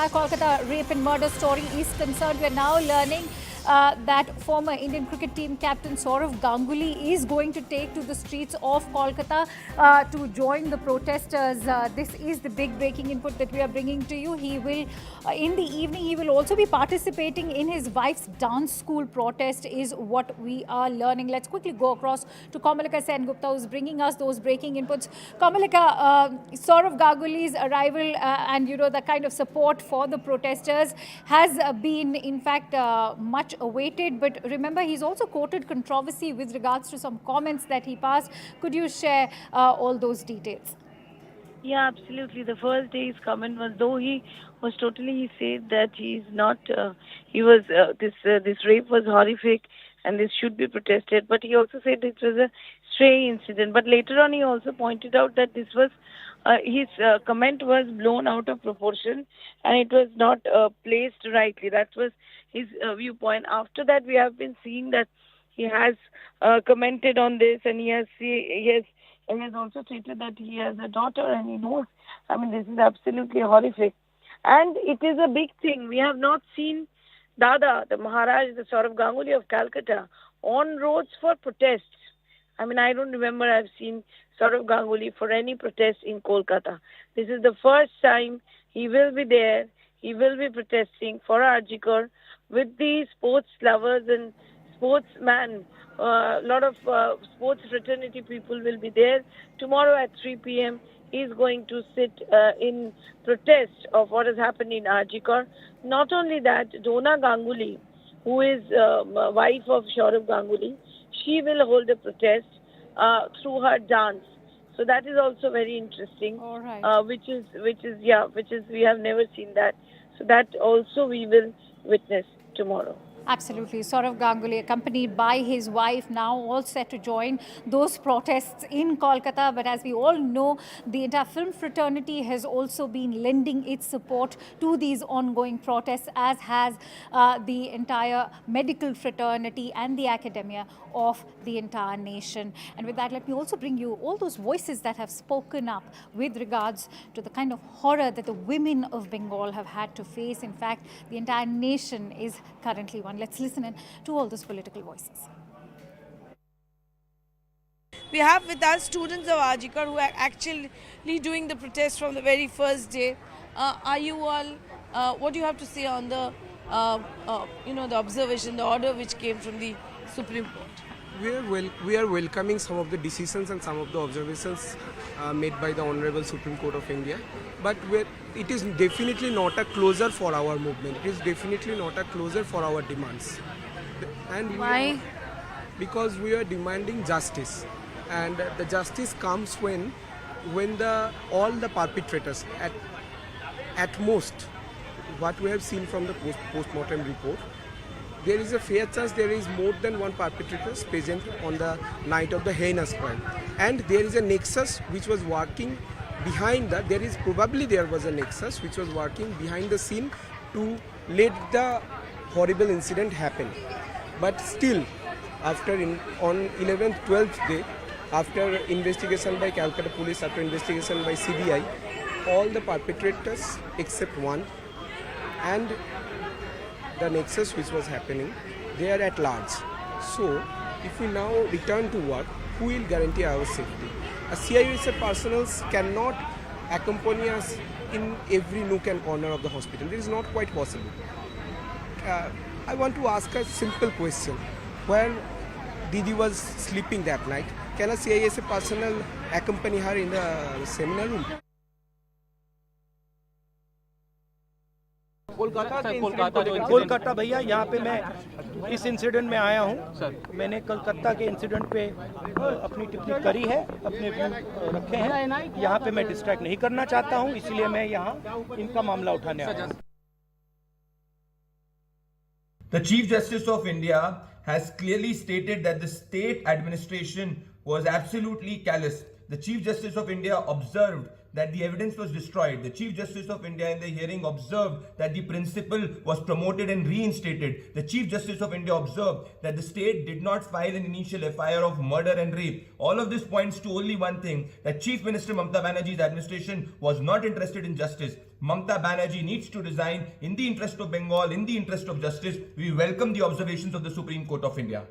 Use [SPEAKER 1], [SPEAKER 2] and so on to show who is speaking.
[SPEAKER 1] entire Kolkata rape and murder story is concerned, we are now learning that former Indian cricket team captain Sourav Ganguly is going to take to the streets of Kolkata to join the protesters. This is the big breaking input that we are bringing to you. He will, in the evening, he will also be participating in his wife's dance school protest, is what we are learning. Let's quickly go across to Kamalika Sen-Gupta, who's bringing us those breaking inputs. Kamalika, Sourav Ganguly's arrival and, you know, the kind of support for the protesters has been, in fact, much awaited. But remember, he's also quoted controversy with regards to some comments that he passed. Could you share all those details?
[SPEAKER 2] Yeah, absolutely. The first day his comment was, though he was totally, he said that he's not, this rape was horrific and this should be protested. But he also said it was a stray incident. But later on, he also pointed out that this was, his comment was blown out of proportion and it was not placed rightly. That was his viewpoint. After that, we have been seeing that he has commented on this, and he has also stated that he has a daughter and he knows. I mean, this is absolutely horrific. And it is a big thing. We have not seen Dada, the Maharaj, the Sourav Ganguly of Calcutta, on roads for protests. I mean, I don't remember I've seen Sourav Ganguly for any protest in Kolkata. This is the first time he will be there. He will be protesting for Arjikar with the sports lovers and sportsmen. A lot of sports fraternity people will be there. Tomorrow at 3 p.m. he is going to sit in protest of what has happened in Arjikar. Not only that, Dona Ganguly, who is wife of Sourav Ganguly, she will hold a protest through her dance. So that is also very interesting.
[SPEAKER 1] All right.
[SPEAKER 2] Which is we have never seen that. So that also we will witness tomorrow.
[SPEAKER 1] Absolutely. Sourav Ganguly, accompanied by his wife, now all set to join those protests in Kolkata. But as we all know, the entire film fraternity has also been lending its support to these ongoing protests, as has the entire medical fraternity and the academia of the entire nation. And with that, let me also bring you all those voices that have spoken up with regards to the kind of horror that the women of Bengal have had to face. In fact, the entire nation is currently one. Let's listen in to all those political voices.
[SPEAKER 3] We have with us students of Arjikar who are actually doing the protest from the very first day. Are you all, what do you have to say on the, the observation, the order which came from the Supreme Court?
[SPEAKER 4] We are welcoming some of the decisions and some of the observations made by the Honorable Supreme Court of India. But it is definitely not a closure for our movement. It is definitely not a closure for our demands. And
[SPEAKER 3] why?
[SPEAKER 4] Because we are demanding justice. And the justice comes when all the perpetrators, at most, what we have seen from the post-mortem report, there is a fair chance there is more than one perpetrator present on the night of the heinous crime. And there is a nexus which was working behind that. There was a nexus which was working behind the scene to let the horrible incident happen. But still, on 11th, 12th day, after investigation by Calcutta Police, after investigation by CBI, all the perpetrators except one and the nexus which was happening, they are at large. So, if we now return to work, who will guarantee our safety? A CISF personnel cannot accompany us in every nook and corner of the hospital. It is not quite possible. I want to ask a simple question. Where Didi was sleeping that night, can a CISF personnel accompany her in the seminar room?
[SPEAKER 5] Kolkata भैया, यहाँ पे मैं इस incident में आया हूँ। मैंने कलकत्ता के इंसिडेंट पे अपनी टिप्पणी करी है, अपने व्यू रखे हैं। यहाँ पे मैं डिस्ट्रैक्ट नहीं करना चाहता हूँ, इसलिए मैं यहाँ इनका मामला उठाने आया हूँ।
[SPEAKER 6] The Chief Justice of India has clearly stated that the state administration was absolutely callous. The Chief Justice of India observed that the evidence was destroyed. The Chief Justice of India in the hearing observed that the principle was promoted and reinstated. The Chief Justice of India observed that the state did not file an initial FIR of murder and rape. All of this points to only one thing, that Chief Minister Mamata Banerjee's administration was not interested in justice. Mamata Banerjee needs to resign in the interest of Bengal, in the interest of justice. We welcome the observations of the Supreme Court of India.